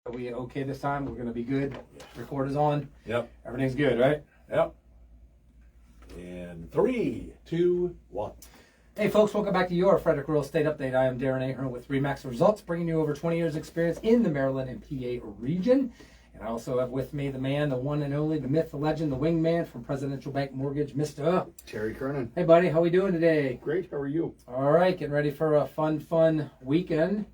Are we okay this time? We're going to be good. Record is on. Yep. Everything's good, right? Yep. And 3, 2, 1. Hey, folks, welcome back to your Frederick Real Estate Update. I am Darren Ahern with RE/MAX Results, bringing you over 20 years experience in the Maryland and PA region. And I also have with me the man, the one and only, the myth, the legend, the wingman from Presidential Bank Mortgage, Mr. Terry Kernan. Hey, buddy, how we doing today? Great, how are you? All right, getting ready for a fun weekend.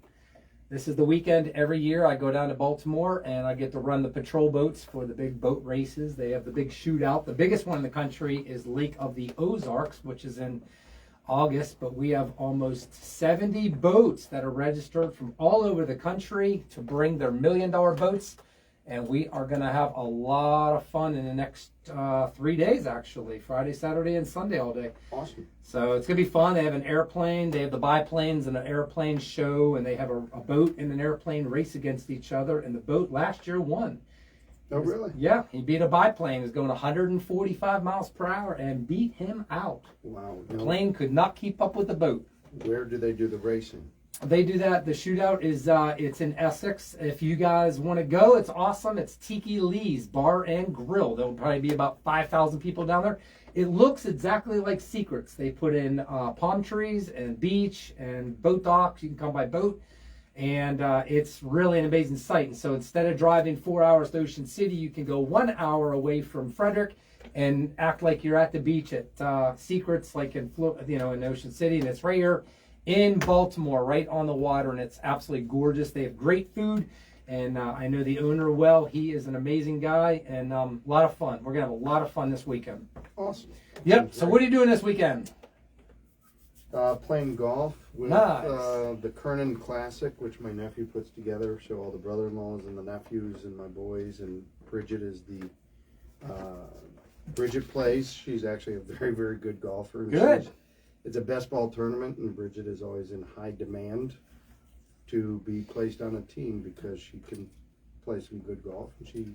This is the weekend every year I go down to Baltimore and I get to run the patrol boats for the big boat races. They have the big shootout. The biggest one in the country is Lake of the Ozarks, which is in August, but we have almost 70 boats that are registered from all over the country to bring their $1 million boats. And we are going to have a lot of fun in the next 3 days, actually. Friday, Saturday, and Sunday all day. Awesome. So it's going to be fun. They have an airplane. They have the biplanes and an airplane show. And they have a boat and an airplane race against each other. And the boat last year won. Oh, really? Yeah. He beat a biplane. He was going 145 miles per hour and beat him out. Wow. The plane could not keep up with the boat. Where do they do the racing? They do that. The shootout is it's in Essex. If you guys want to go, it's awesome. It's Tiki Lee's Bar and Grill. There'll probably be about 5,000 people down there. It looks exactly like Secrets. They put in palm trees and beach and boat docks. You can come by boat. And it's really an amazing sight. And so instead of driving 4 hours to Ocean City, you can go 1 hour away from Frederick and act like you're at the beach at Secrets, like in Ocean City. And it's right here in Baltimore, right on the water, and it's absolutely gorgeous. They have great food, and I know the owner well. He is an amazing guy, and a lot of fun. We're going to have a lot of fun this weekend. Awesome. Yep. So what are you doing this weekend? Playing golf with Nice. The Kernan Classic, which my nephew puts together. So all the brother-in-laws and the nephews and my boys, and Bridget is the... Bridget plays. She's actually a very, very good golfer. And Good. It's a best ball tournament, and Bridget is always in high demand to be placed on a team because she can play some good golf, and she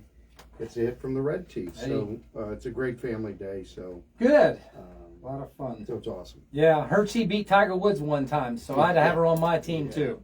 gets a hit from the red tee. Hey. So it's a great family day. So Good. A lot of fun. So it's awesome. Yeah, Hershey beat Tiger Woods one time, so I had to have her on my team too.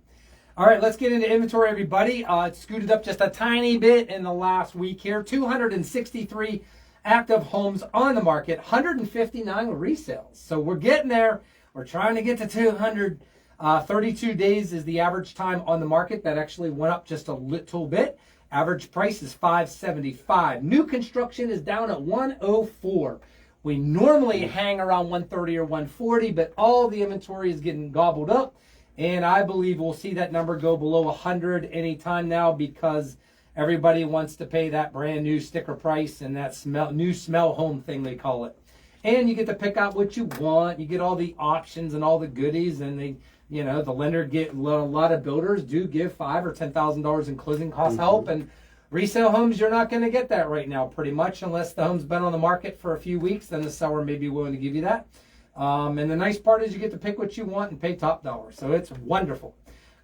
All right, let's get into inventory, everybody. It scooted up just a tiny bit in the last week here. 263 active homes on the market, 159 resales. So we're getting there. We're trying to get to 200. 32 days is the average time on the market. That actually went up just a little bit. Average price is $575. New construction is down at 104. We normally hang around 130 or 140, but all the inventory is getting gobbled up. And I believe we'll see that number go below 100 anytime now because everybody wants to pay that brand new sticker price and that new smell home thing they call it. And you get to pick out what you want. You get all the options and all the goodies, and the lender a lot of builders do give $5,000 or $10,000 in closing cost help. And resale homes, you're not going to get that right now, pretty much, unless the home's been on the market for a few weeks. Then the seller may be willing to give you that. And the nice part is you get to pick what you want and pay top dollar. So it's wonderful.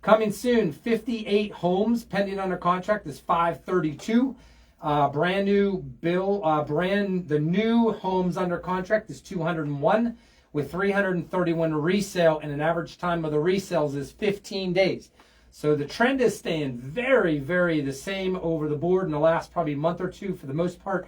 Coming soon, 58 homes pending under contract is 532. Brand new the new homes under contract is 201 with 331 resale, and an average time of the resales is 15 days. So the trend is staying very, very the same over the board in the last probably month or two for the most part.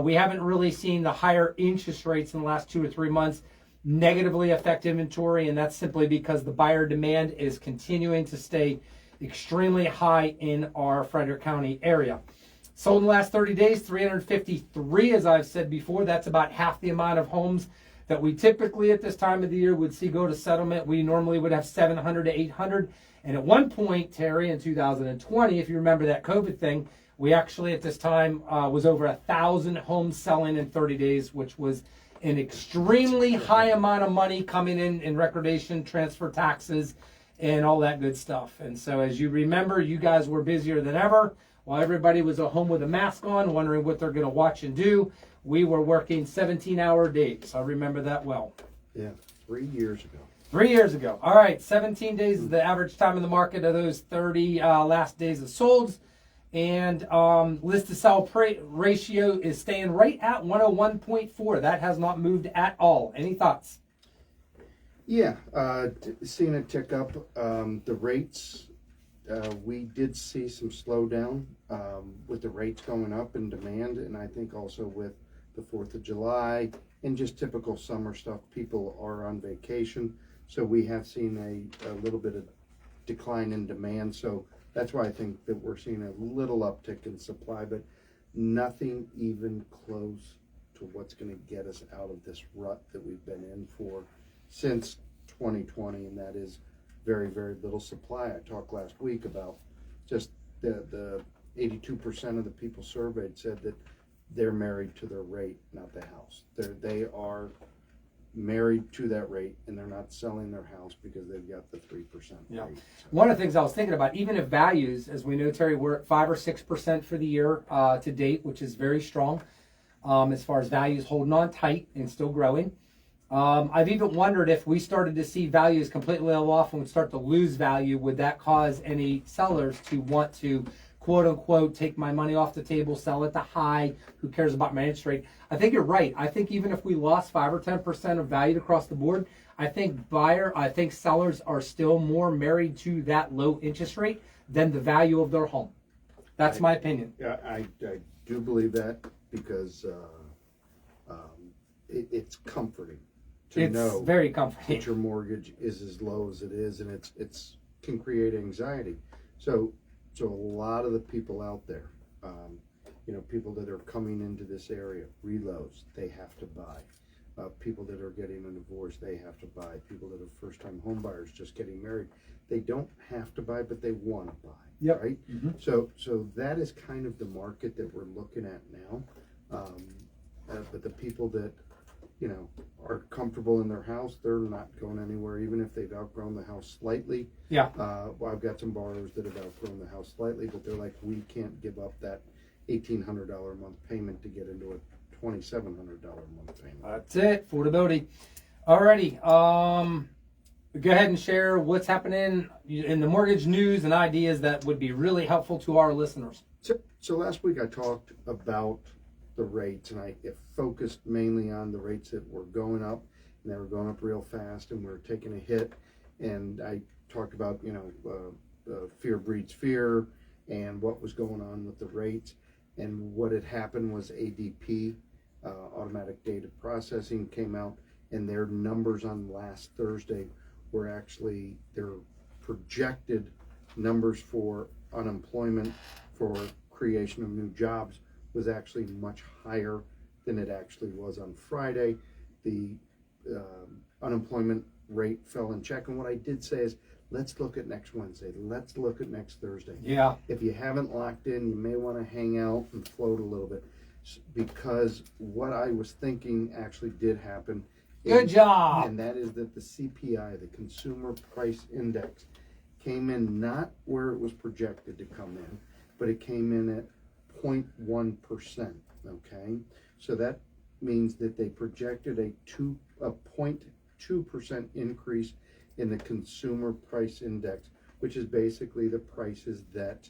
We haven't really seen the higher interest rates in the last 2 or 3 months negatively affect inventory, and that's simply because the buyer demand is continuing to stay extremely high in our Frederick County area. Sold in the last 30 days, 353, as I've said before. That's about half the amount of homes that we typically at this time of the year would see go to settlement. We normally would have 700 to 800. And at one point, Terry, in 2020, if you remember that COVID thing, we actually at this time was over 1,000 homes selling in 30 days, which was an extremely high amount of money coming in recordation, transfer taxes, and all that good stuff. And so as you remember, you guys were busier than ever. While everybody was at home with a mask on, wondering what they're going to watch and do, we were working 17-hour days. I remember that well. Yeah, 3 years ago. 3 years ago. All right, 17 days is the average time in the market of those 30 last days of solds. And list to sell ratio is staying right at 101.4. That has not moved at all. Any thoughts? Yeah, seeing it tick up. The rates we did see some slowdown with the rates going up in demand, and I think also with the 4th of July and just typical summer stuff. People are on vacation, so we have seen a little bit of decline in demand. So that's why I think that we're seeing a little uptick in supply, but nothing even close to what's going to get us out of this rut that we've been in for since 2020, and that is very, very little supply. I talked last week about just the 82% of the people surveyed said that they're married to their rate, not the house. They are married to that rate, and they're not selling their house because they've got the 3% Yeah. rate. So. One of the things I was thinking about, even if values, as we know, Terry, we're at 5 or 6% for the year to date, which is very strong as far as values holding on tight and still growing. I've even wondered if we started to see values completely level off and would start to lose value, would that cause any sellers to want to, quote unquote, take my money off the table, sell it to high, who cares about my interest rate? I think you're right. I think even if we lost 5 or 10% of value across the board, I think sellers are still more married to that low interest rate than the value of their home. That's my opinion. Yeah, I do believe that because it's comforting to know It's very comforting. that your mortgage is as low as it is, and it's can create anxiety. So a lot of the people out there, people that are coming into this area, reloads, they have to buy. People that are getting a divorce, they have to buy. People that are first-time home buyers just getting married, they don't have to buy, but they want to buy. Yep. Right? Mm-hmm. So that is kind of the market that we're looking at now. But the people that are comfortable in their house, they're not going anywhere, even if they've outgrown the house slightly. Yeah. Well, I've got some borrowers that have outgrown the house slightly, but they're like, we can't give up that $1,800 a month payment to get into a $2,700 a month payment. That's it. Affordability. Alrighty. Go ahead and share what's happening in the mortgage news and ideas that would be really helpful to our listeners. So last week I talked about the rates, and I focused mainly on the rates that were going up, and they were going up real fast, and we were taking a hit. And I talked about fear breeds fear, and what was going on with the rates. And what had happened was ADP, automatic data processing, came out, and their numbers on last Thursday were actually their projected numbers for unemployment, for creation of new jobs, was actually much higher than it actually was on Friday. The unemployment rate fell in check. And what I did say is, let's look at next Wednesday. Let's look at next Thursday. Yeah. If you haven't locked in, you may want to hang out and float a little bit, because what I was thinking actually did happen. Good job. And that is that the CPI, the Consumer Price Index, came in not where it was projected to come in, but it came in at 0.1%. Okay, so that means that they projected a 0.2% increase in the Consumer Price Index, which is basically the prices that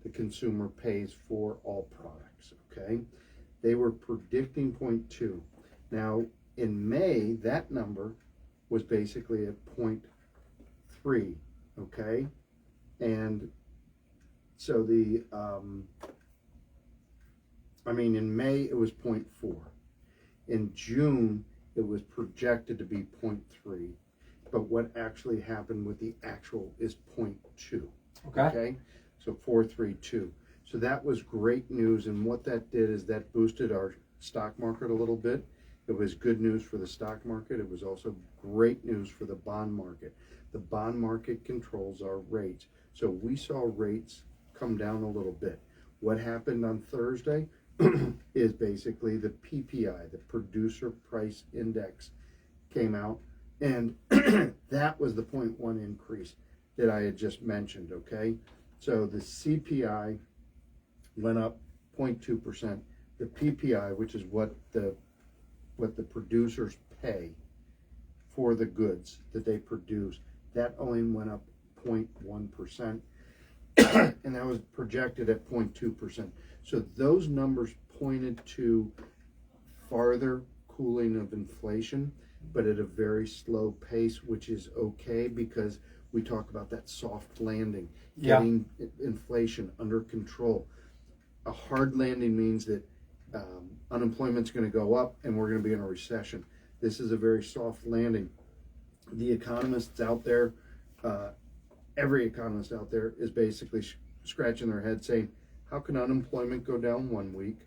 the consumer pays for all products. Okay, they were predicting 0.2. Now in May, that number was basically at 0.3. Okay, and so in May it was 0.4. In June it was projected to be 0.3, but what actually happened with the actual is 0.2. Okay, so 432. So that was great news, and what that did is that boosted our stock market a little bit. It was good news for the stock market. It was also great news for the bond market. The bond market controls our rates, so we saw rates come down a little bit. What happened on Thursday is basically the PPI, the Producer Price Index, came out, and that was the 0.1 increase that I had just mentioned. Okay, so the CPI went up 0.2%. The PPI, which is what the producers pay for the goods that they produce, that only went up 0.1%, and that was projected at 0.2%. So those numbers pointed to farther cooling of inflation, but at a very slow pace, which is okay, because we talk about that soft landing, Yeah. getting inflation under control. A hard landing means that unemployment's going to go up and we're going to be in a recession. This is a very soft landing. The economists out there, every economist out there is basically scratching their head saying, how can unemployment go down 1 week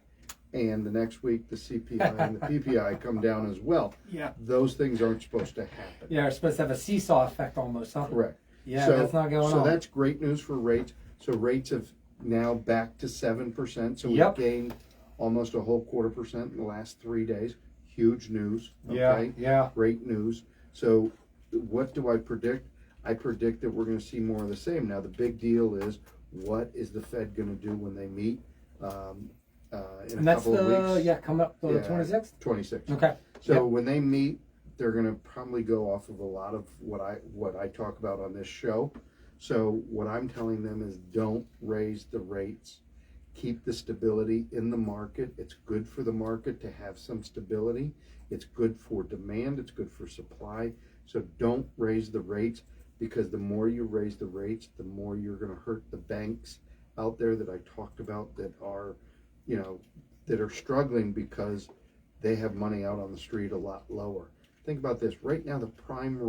and the next week the CPI and the PPI come down as well? Yeah. Those things aren't supposed to happen. Yeah, it's supposed to have a seesaw effect almost, huh? Correct. Yeah, So- that's not going So on. that's great news for rates. So rates have now back to 7%. So Yep. we've gained almost a whole 0.25% in the last 3 days. Huge news. Yeah, Okay? yeah. Great news. So what do I predict? I predict that we're going to see more of the same. Now the big deal is, what is the Fed going to do when they meet in And a that's couple of weeks? coming up the Yeah. 26th? 26. Okay. So Yep. when they meet, they're going to probably go off of a lot of what I talk about on this show. So what I'm telling them is, don't raise the rates. Keep the stability in the market. It's good for the market to have some stability. It's good for demand. It's good for supply. So don't raise the rates, because the more you raise the rates, the more you're going to hurt the banks out there that I talked about that are, that are struggling because they have money out on the street a lot lower. Think about this. Right now, the prime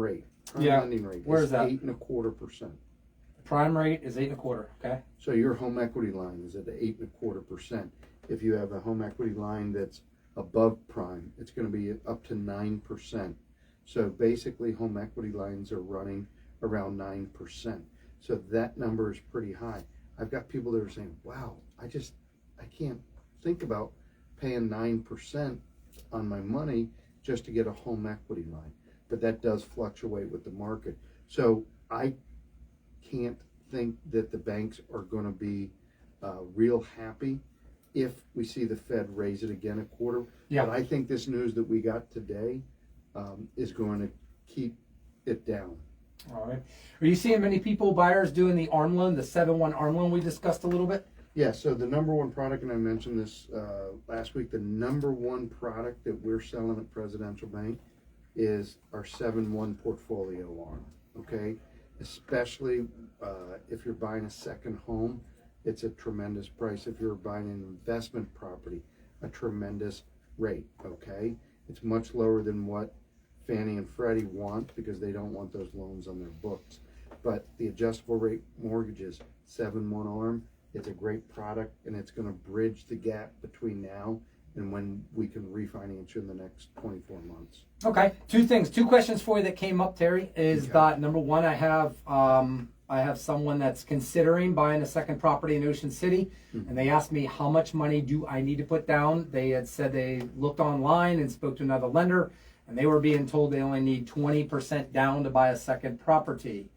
lending rate Where is is that? 8.25%. Prime rate is 8.25. Okay. So your home equity line is at 8.25%. If you have a home equity line that's above prime, it's going to be up to 9%. So basically, home equity lines are running around 9%. So that number is pretty high. I've got people that are saying, wow, I can't think about paying 9% on my money just to get a home equity line. But that does fluctuate with the market. So I can't think that the banks are going to be real happy if we see the Fed raise it again a quarter. Yeah. But I think this news that we got today is going to keep it down. All right. Are you seeing many buyers doing the ARM loan, the 7-1 ARM loan we discussed a little bit? Yeah, so the number one product, and I mentioned this last week, the number one product that we're selling at Presidential Bank is our 7-1 portfolio ARM, okay? Especially if you're buying a second home, it's a tremendous price. If you're buying an investment property, a tremendous rate, okay? It's much lower than what Fannie and Freddie want, because they don't want those loans on their books. But the adjustable rate mortgages, 7-1 ARM, it's a great product, and it's going to bridge the gap between now and when we can refinance you in the next 24 months. Okay. Two questions for you that came up, Terry, is Okay. that number one, I have someone that's considering buying a second property in Ocean City, and they asked me, how much money do I need to put down? They had said they looked online and spoke to another lender, and they were being told they only need 20% down to buy a second property.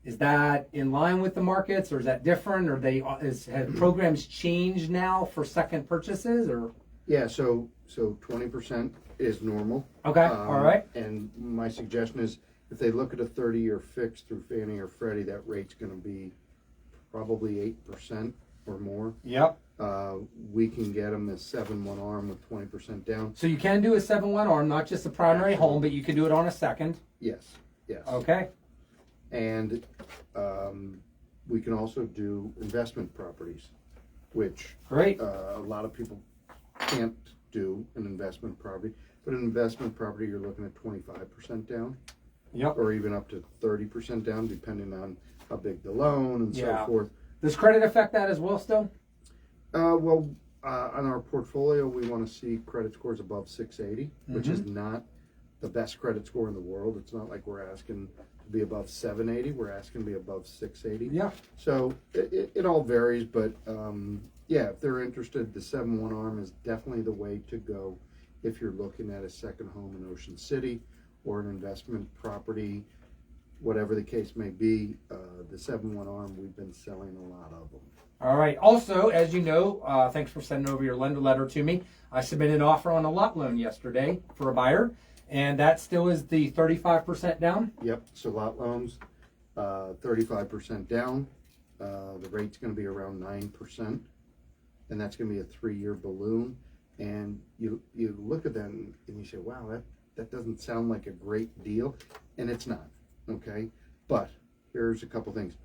Is that in line with the markets, or is that different? Or have programs changed now for second purchases? Or Yeah, so 20% is normal. okay, all right. And my suggestion is, if they look at a 30-year fix through Fannie or Freddie, that rate's going to be probably 8% or more. Yep. We can get them this 7-1 ARM with 20% down. So you can do a 7-1 ARM, not just a primary home, but you can do it on a second. Yes. Okay. And we can also do investment properties, which Great. a lot of people can't do an investment property. But an investment property, you're looking at 25% down, Yep. or even up to 30% down, depending on how big the loan and Yeah. so forth. Does credit affect that as well still? On our portfolio, we want to see credit scores above 680, which is not the best credit score in the world. It's not like we're asking to be above 780. We're asking to be above 680. Yeah. So it all varies, but yeah, if they're interested, the 7-1 ARM is definitely the way to go if you're looking at a second home in Ocean City or an investment property, whatever the case may be. The 7-1 ARM, we've been selling a lot of them. All right. Also, as you know, thanks for sending over your lender letter to me. I submitted an offer on a lot loan yesterday for a buyer, and that still is the 35% down. Yep, so lot loans, 35% down. The rate's going to be around 9%, and that's going to be a 3-year balloon. And you look at that and you say, wow, that doesn't sound like a great deal, and it's not, okay? But here's a couple things.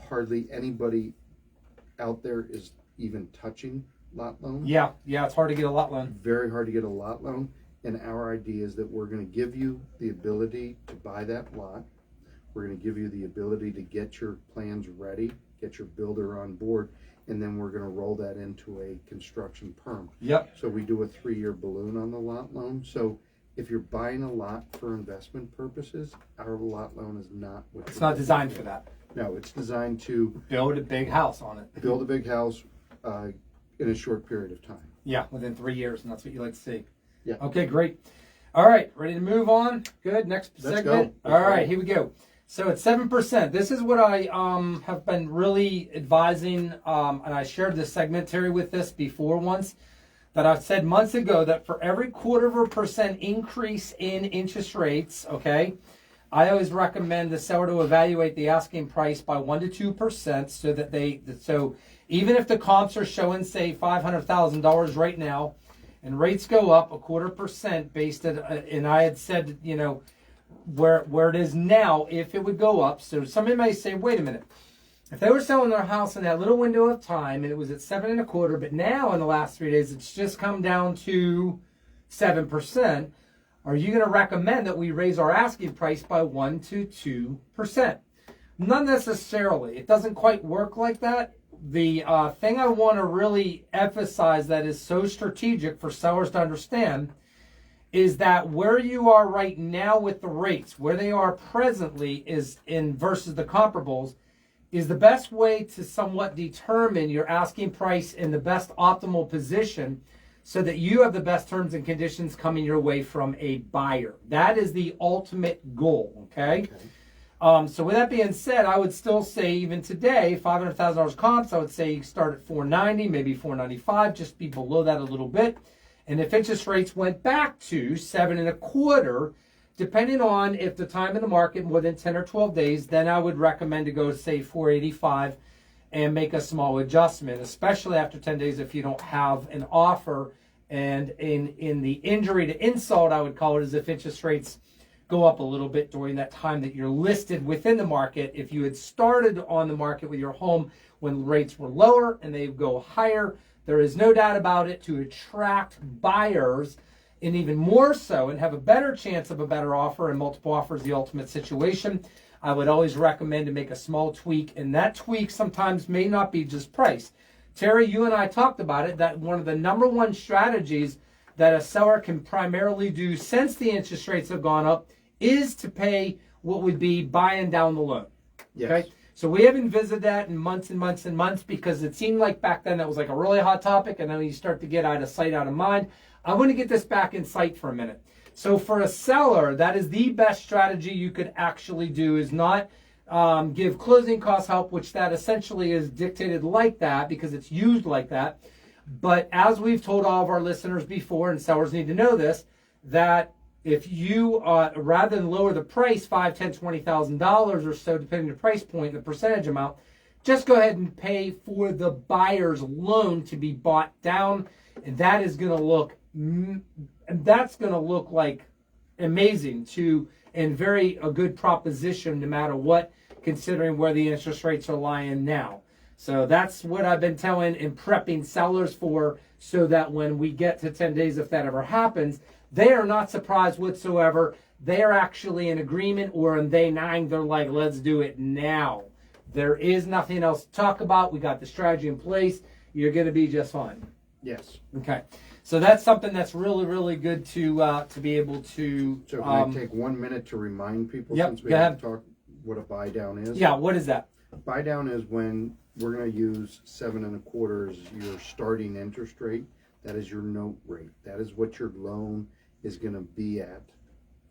Hardly anybody out there is even touching lot loans. Yeah, it's hard to get a lot loan. Very hard to get a lot loan. And our idea is that we're going to give you the ability to buy that lot. We're going to give you the ability to get your plans ready, get your builder on board, and then we're going to roll that into a construction perm. Yep. So we do a 3-year balloon on the lot loan. So if you're buying a lot for investment purposes, our lot loan is not what It's you're not designed looking for that. No, it's designed to Build a big house on it. build a big house in a short period of time. Yeah, within 3 years, and that's what you like to see. Yeah. Okay, great. All right, ready to move on? Good. Next Let's segment. go. All right, here we go. So at 7%, this is what I have been really advising, and I shared this segment, Terry, with this before once, that I've said months ago that for every 1/4% increase in interest rates, okay, I always recommend the seller to evaluate the asking price by 1 to 2%, so even if the comps are showing, say, $500,000 right now, and rates go up 1/4% based at, and I had said, you know, where it is now, if it would go up. So somebody may say, wait a minute, if they were selling their house in that little window of time and it was at 7 1/4, but now in the last 3 days it's just come down to 7%, are you going to recommend that we raise our asking price by 1 to 2%? Not necessarily. It doesn't quite work like that. The thing I want to really emphasize that is so strategic for sellers to understand is that where you are right now with the rates, where they are presently is in versus the comparables, is the best way to somewhat determine your asking price in the best optimal position so that you have the best terms and conditions coming your way from a buyer. That is the ultimate goal, okay? So with that being said, I would still say even today, $500,000 comps, I would say you start at 490, maybe 495, just be below that a little bit. And if interest rates went back to 7 1/4, depending on if the time in the market more than 10 or 12 days, then I would recommend to go to say 485 and make a small adjustment, especially after 10 days if you don't have an offer. And in the injury to insult, I would call it, is if interest rates go up a little bit during that time that you're listed within the market. If you had started on the market with your home when rates were lower and they go higher, there is no doubt about it, to attract buyers, and even more so, and have a better chance of a better offer, and multiple offers the ultimate situation, I would always recommend to make a small tweak, and that tweak sometimes may not be just price. Terry, you and I talked about it, that one of the number one strategies that a seller can primarily do since the interest rates have gone up is to pay what would be buying down the loan. Yes. Okay? So we haven't visited that in months and months and months because it seemed like back then that was like a really hot topic, and then you start to get out of sight, out of mind. I want to get this back in sight for a minute. So for a seller, that is the best strategy you could actually do, is not give closing cost help, which that essentially is dictated like that because it's used like that. But as we've told all of our listeners before, and sellers need to know this, that if you, rather than lower the price $5,000, $10,000, $20,000 or so, depending on the price point, the percentage amount, just go ahead and pay for the buyer's loan to be bought down, and that is going to look, like amazing and a good proposition no matter what, considering where the interest rates are lying now. So that's what I've been telling and prepping sellers for, so that when we get to 10 days, if that ever happens, they are not surprised whatsoever. They are actually in agreement, or on day 9, they're like, let's do it now. There is nothing else to talk about. We got the strategy in place. You're going to be just fine. Yes. Okay. So that's something that's really, really good to be able to. So can I take 1 minute to remind people, Yep, since we go have ahead. to talk, what a buy down is? Yeah, what is that? Buy down is when we're going to use 7 1/4 as your starting interest rate. That is your note rate. That is what your loan is going to be at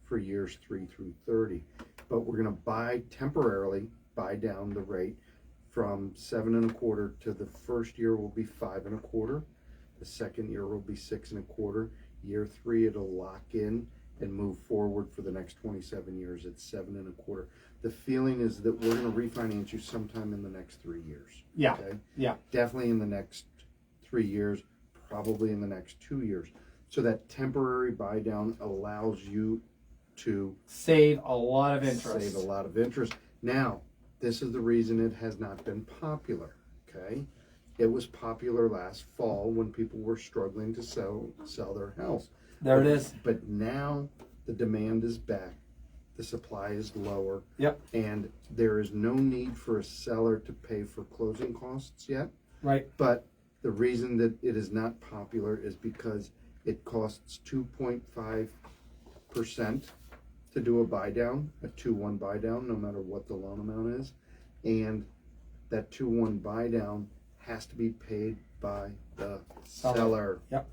for years 3 through 30. But we're going to temporarily buy down the rate from 7 1/4 to the first year will be 5 1/4. The second year will be 6 1/4. Year 3, it'll lock in and move forward for the next 27 years at 7 1/4. The feeling is that we're going to refinance you sometime in the next 3 years. Yeah. Okay? Yeah. Definitely in the next 3 years, probably in the next 2 years. So that temporary buy down allows you to Save a lot of interest. save a lot of interest. Now, this is the reason it has not been popular, okay? It was popular last fall when people were struggling to sell their house. There it is. But now the demand is back. The supply is lower. Yep. And there is no need for a seller to pay for closing costs yet. Right. But the reason that it is not popular is because it costs 2.5% to do a buy down, a 2-1 buy down, no matter what the loan amount is. And that 2-1 buy down has to be paid by the seller. Yep.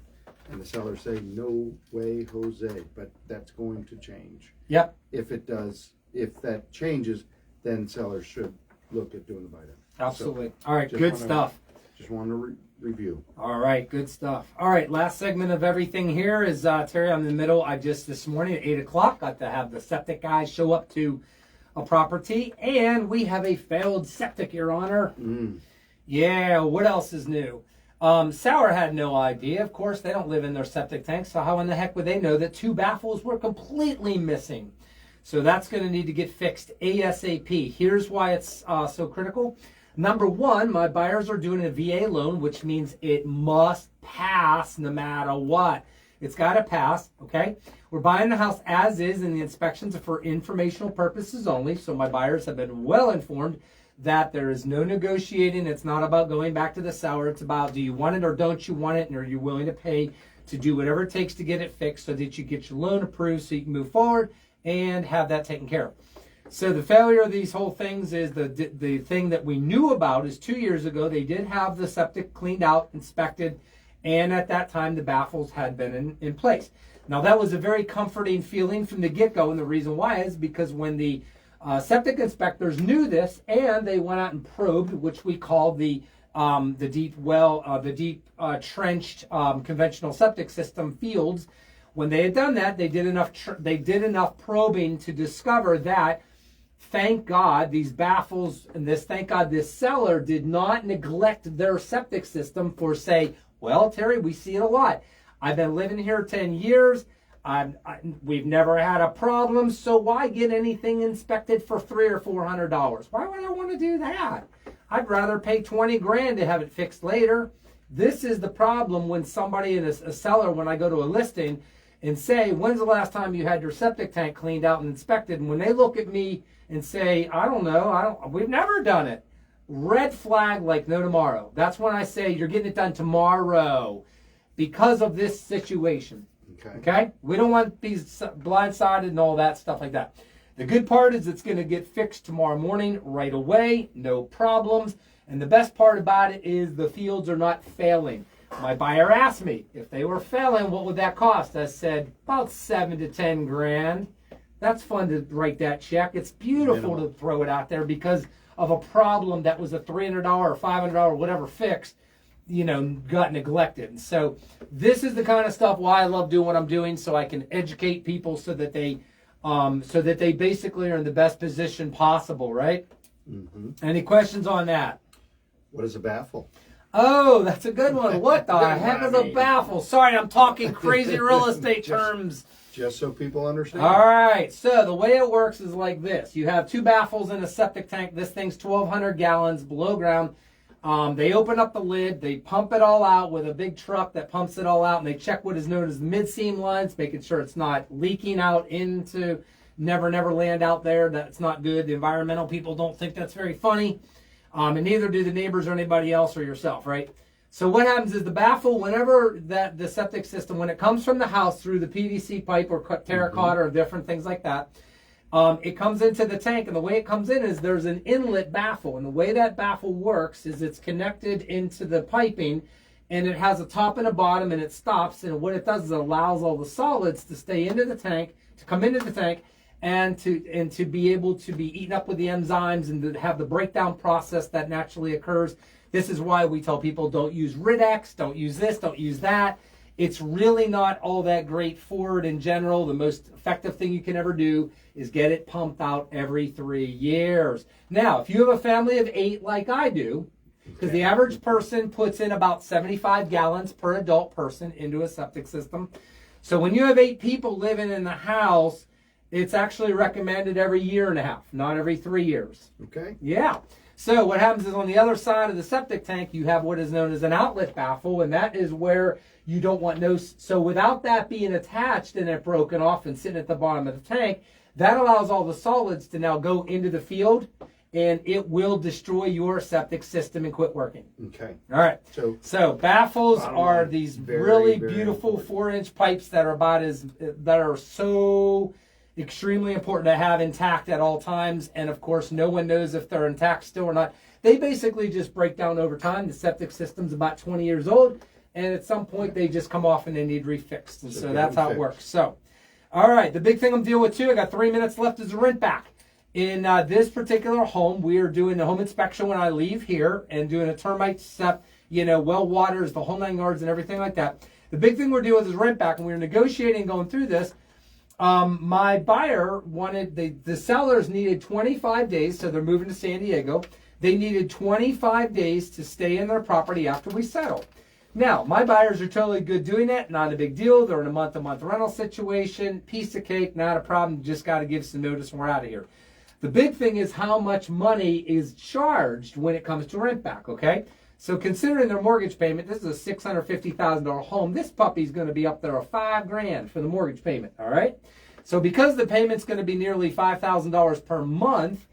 And the seller say, no way, Jose, but that's going to change. Yep. If it does, if that changes, then sellers should look at doing the buy down. Absolutely. So, all right, good stuff. Just wanted to review. All right, good stuff. All right, last segment of everything here is Terry. I'm in the middle. I just this morning at 8 o'clock got to have the septic guys show up to a property, and we have a failed septic, Your Honor. Yeah, what else is new? Sauer had no idea. Of course, they don't live in their septic tank, so how in the heck would they know that 2 baffles were completely missing? So that's going to need to get fixed ASAP. Here's why it's so critical. Number one, my buyers are doing a VA loan, which means it must pass no matter what. It's got to pass, okay? We're buying the house as is, and the inspections are for informational purposes only, so my buyers have been well informed that there is no negotiating. It's not about going back to the seller. It's about, do you want it or don't you want it, and are you willing to pay to do whatever it takes to get it fixed so that you get your loan approved so you can move forward and have that taken care of. So the failure of these whole things is the thing that we knew about is 2 years ago, they did have the septic cleaned out, inspected, and at that time the baffles had been in place. Now that was a very comforting feeling from the get-go, and the reason why is because when the septic inspectors knew this and they went out and probed, which we call the deep trenched conventional septic system fields. When they had done that, they did enough probing to discover that, thank God, these baffles and thank God this seller did not neglect their septic system for, say, well, Terry, we see it a lot. I've been living here 10 years. We've never had a problem, so why get anything inspected for $300 or $400? Why would I want to do that? I'd rather pay 20 grand to have it fixed later. This is the problem when somebody in a seller, when I go to a listing and say, when's the last time you had your septic tank cleaned out and inspected? And when they look at me and say, I don't know, we've never done it. Red flag like no tomorrow. That's when I say you're getting it done tomorrow because of this situation. Okay? We don't want to be blindsided and all that stuff like that. The good part is it's going to get fixed tomorrow morning right away. No problems. And the best part about it is the fields are not failing. My buyer asked me if they were failing, what would that cost? I said about 7 to 10 grand. That's fun to write that check. It's beautiful to throw it out there because of a problem that was a $300 or $500 whatever fix, got neglected. And so this is the kind of stuff why I love doing what I'm doing, so I can educate people so that they basically are in the best position possible, right? Mm-hmm. Any questions on that? What is a baffle? Oh, that's a good one. What the heck is a baffle? Sorry, I'm talking crazy real estate terms. Just so people understand. All right. So the way it works is like this. You have 2 baffles in a septic tank. This thing's 1,200 gallons below ground. They open up the lid. They pump it all out with a big truck that pumps it all out, and they check what is known as the mid-seam lines, making sure it's not leaking out into never land out there. That's not good. The environmental people don't think that's very funny. And neither do the neighbors or anybody else or yourself, right? So what happens is the baffle, whenever the septic system, when it comes from the house through the PVC pipe or terracotta or different things like that, it comes into the tank, and the way it comes in is there's an inlet baffle, and the way that baffle works is it's connected into the piping, and it has a top and a bottom, and it stops, and what it does is it allows all the solids to stay into the tank, to come into the tank, and to be able to be eaten up with the enzymes and to have the breakdown process that naturally occurs. This is why we tell people don't use Ridex, don't use this, don't use that. It's really not all that great for it in general. The most effective thing you can ever do is get it pumped out every 3 years. Now, if you have a family of 8 like I do, because the average person puts in about 75 gallons per adult person into a septic system. So when you have 8 people living in the house, It's actually recommended every year and a half, not every 3 years. Okay. Yeah. So what happens is on the other side of the septic tank, you have what is known as an outlet baffle, and that is where you don't want no. So without that being attached and it broken off and sitting at the bottom of the tank, that allows all the solids to now go into the field, and it will destroy your septic system and quit working. Okay. All right. So baffles are these very, really very beautiful important. 4-inch pipes that are so extremely important to have intact at all times, and of course no one knows if they're intact still or not. They basically just break down over time. The septic system's about 20 years old, and at some point they just come off and they need refixed, and so that's how it works. So all right, the big thing I'm dealing with too, I got 3 minutes left, is the rent back. In this particular home, we are doing the home inspection when I leave here and doing a termite step, well waters, the whole 9 yards and everything like that. The big thing we're dealing with is rent back, and we were negotiating going through this. My buyer wanted, the sellers needed 25 days, so they're moving to San Diego. They needed 25 days to stay in their property after we settle. Now, my buyers are totally good doing that, not a big deal. They're in a month-to-month rental situation, piece of cake, not a problem, just got to give some notice and we're out of here. The big thing is how much money is charged when it comes to rent back, okay? So considering their mortgage payment, this is a $650,000 home. This puppy's going to be up there of $5,000 for the mortgage payment, all right? So because the payment's going to be nearly $5,000 per month,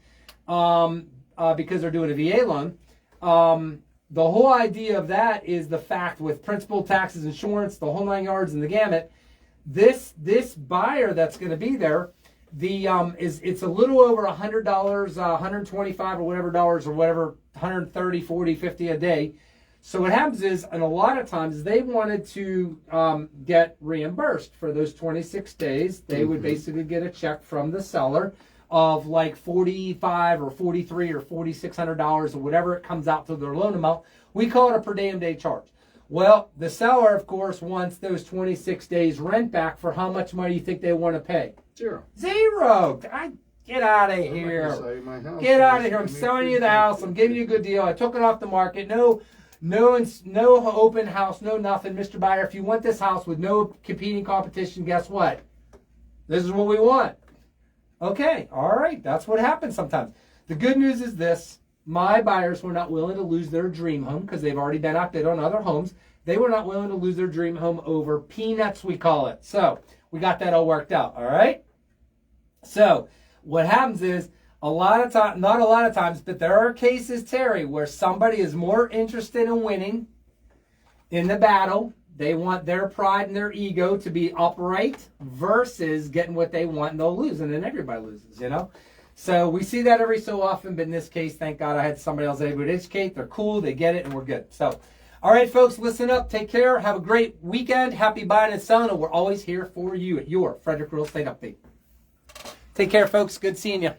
because they're doing a VA loan, the whole idea of that is the fact with principal, taxes, insurance, the whole 9 yards and the gamut, this buyer that's going to be there, it's a little over $100, $125 or whatever dollars or whatever, 130, 40, 50 a day. So what happens is, and a lot of times they wanted to get reimbursed for those 26 days. They would basically get a check from the seller of like $45 or $43 or $4,600 or whatever it comes out to their loan amount. We call it a per diem day charge. Well, the seller, of course, wants those 26 days rent back. For how much money do you think they want to pay? Zero. Get out of here. Get out of here. I'm selling you the house. I'm giving you a good deal. I took it off the market. No open house, no nothing. Mr. Buyer, if you want this house with no competing competition, guess what? This is what we want. Okay, all right. That's what happens sometimes. The good news is this. My buyers were not willing to lose their dream home because they've already been outbid on other homes. They were not willing to lose their dream home over peanuts, we call it. So we got that all worked out, all right? So what happens is, not a lot of times, but there are cases, Terry, where somebody is more interested in winning in the battle. They want their pride and their ego to be upright versus getting what they want, and they'll lose, and then everybody loses, So we see that every so often, but in this case, thank God I had somebody else able to educate. They're cool, they get it, and we're good. So, all right, folks, listen up, take care, have a great weekend, happy buying and selling, and we're always here for you at your Frederick Real Estate Update. Take care, folks. Good seeing you.